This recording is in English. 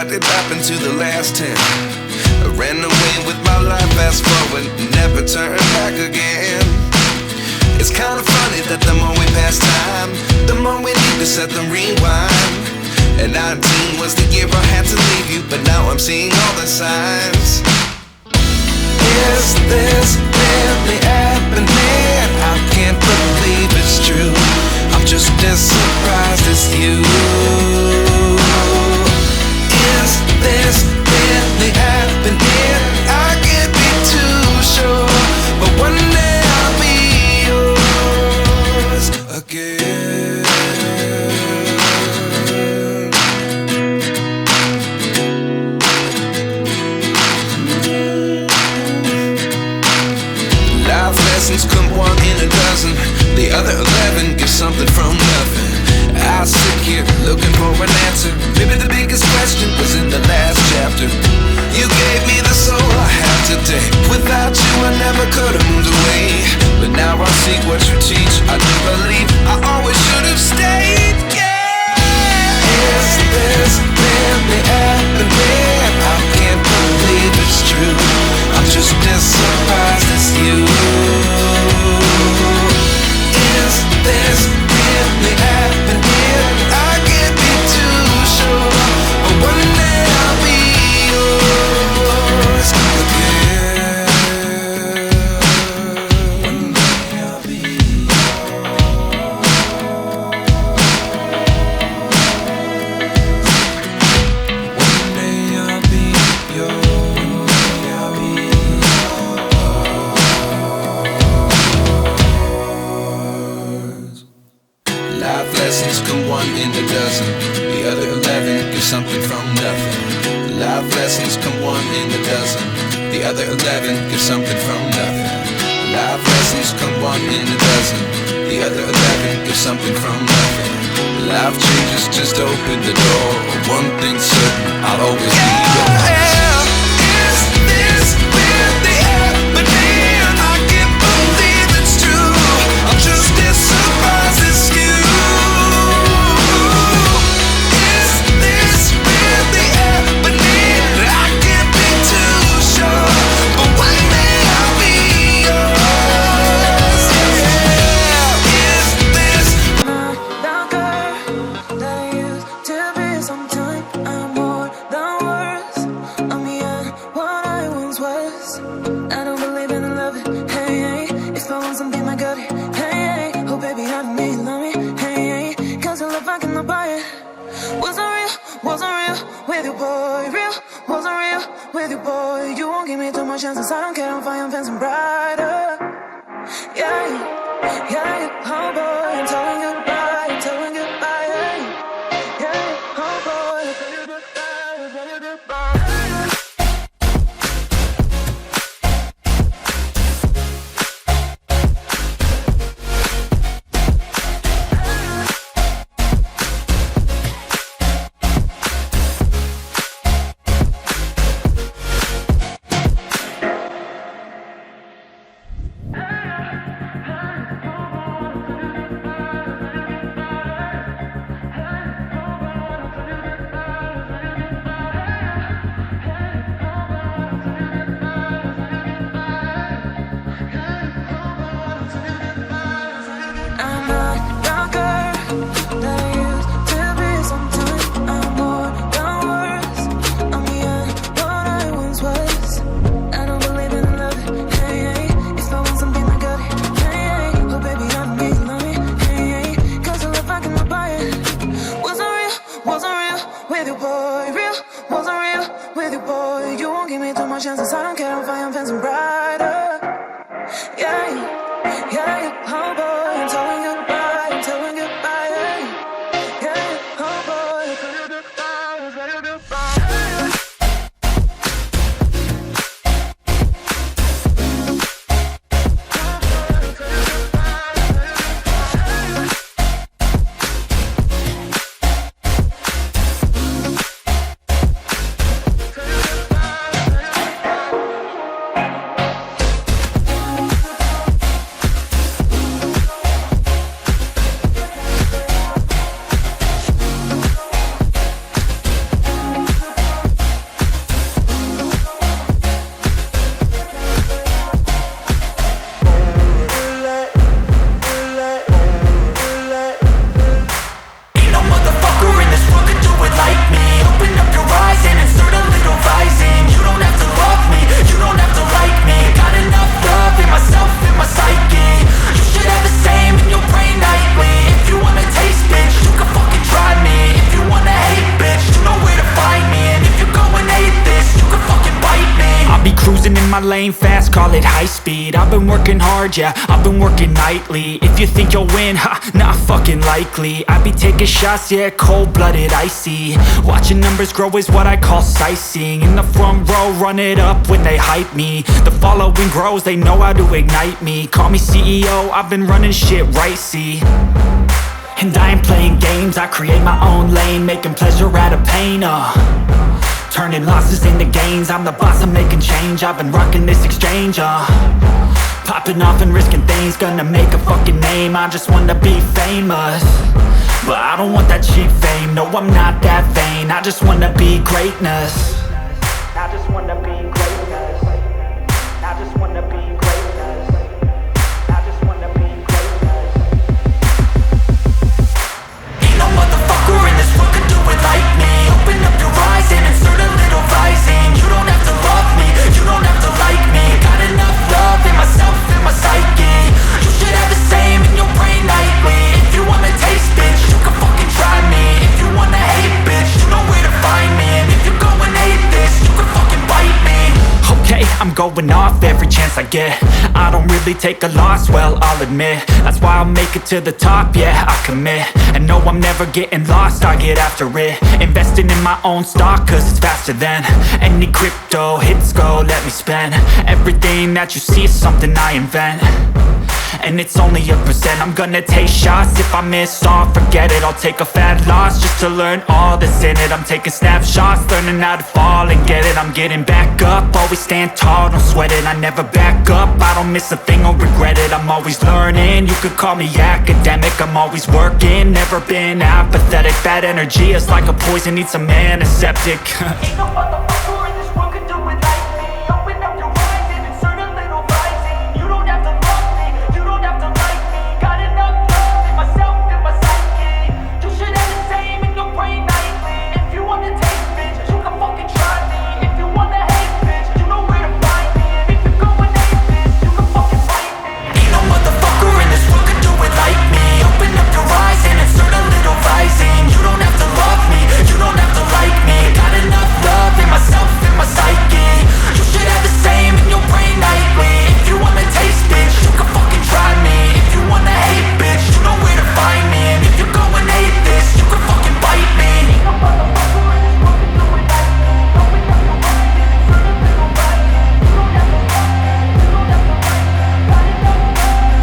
what did happen to the last 10? I ran away with my life, fast forward, never turn back again. It's kind of funny that the more we pass time, the more we need to set them rewind. And 19 was the year I had to leave you, but now I'm seeing all the signs. Is this really happening? I can't believe it's true. I'm just as surprised as you. Is this really happening? I can't be too sure, but one day I'll be yours again. Life lessons come one in a dozen, the other 11 get something from nothing. I sit here looking for an answer. Maybe the biggest question was in the last chapter. You gave me the soul I have today. Without you I never could have moved away. But now I see what you teach. I do believe I always should have stayed. Yeah. Is this really happening? I can't believe it's true. I'm just as surprised as you. Is this really happening? I can't be too sure, but one day I'll be yours again. One day I'll be yours. One day I'll be yours. I'll be yours. Life lessons come one in a dozen, the other 11 give something from nothing. Life lessons come one in a dozen, the other 11 give something from nothing. Life lessons come one in a dozen, the other 11 give something from nothing. Life changes, just open the door. One thing's certain, I'll always be yours. Is this really happening? I can't believe it's true. I'm just as surprised as you. Chances I don't care if I am fencing brighter. Yeah, yeah, oh boy, I'm telling goodbye, I'm telling goodbye. Yeah, oh boy, I'm telling goodbye, I'm telling goodbye. Chances I don't care if I am fencing brighter. Yeah, yeah, oh boy, I'm telling goodbye, I'm telling goodbye. Yeah, oh boy, I'm telling goodbye, I'm telling goodbye. lane fast, call it high speed. I've been working hard, yeah, I've been working nightly. If you think you'll win, ha, not fucking likely. I be taking shots, yeah, cold-blooded, icy. Watching numbers grow is what I call sightseeing. In the front row, run it up when they hype me. The following grows, they know how to ignite me. Call me CEO, I've been running shit right, see. And I ain't playing games, I create my own lane, making pleasure out of pain, turning losses into gains. I'm the boss, I'm making change. I've been rocking this exchange, popping off and risking things. Gonna make a fucking name, I just wanna be famous. But I don't want that cheap fame, no I'm not that vain. I just wanna be greatness. I just wanna be greatness. I just wanna be greatness. I just wanna be greatness. Ain't no motherfucker in this world could do it like me. Open up your eyes and insert a little rising. You don't have to love me, you don't have to like me. Got enough love in myself, in my psyche. You should have the same in your brain nightly. If you wanna taste, bitch, you can fucking try me. If you wanna hate, bitch, you know where to find me. And if you go and hate this, you can fucking bite me. Okay, I'm going off every chance I get. I don't really take a loss, well, I'll admit. That's why I'll make it to the top, yeah, I commit. And no, I'm never getting lost, I get after it. Investing in my own stock, cause it's faster than any crypto hits go, let me spend. Everything that you see is something I invent. And it's only a percent. I'm gonna take shots. If I miss all, forget it. I'll take a fat loss just to learn all that's in it. I'm taking snapshots, learning how to fall and get it. I'm getting back up, always stand tall, don't sweat it. I never back up, I don't miss a thing or regret it. I'm always learning, you could call me academic. I'm always working, never been apathetic. Bad energy is like a poison, needs a antiseptic. Ain't no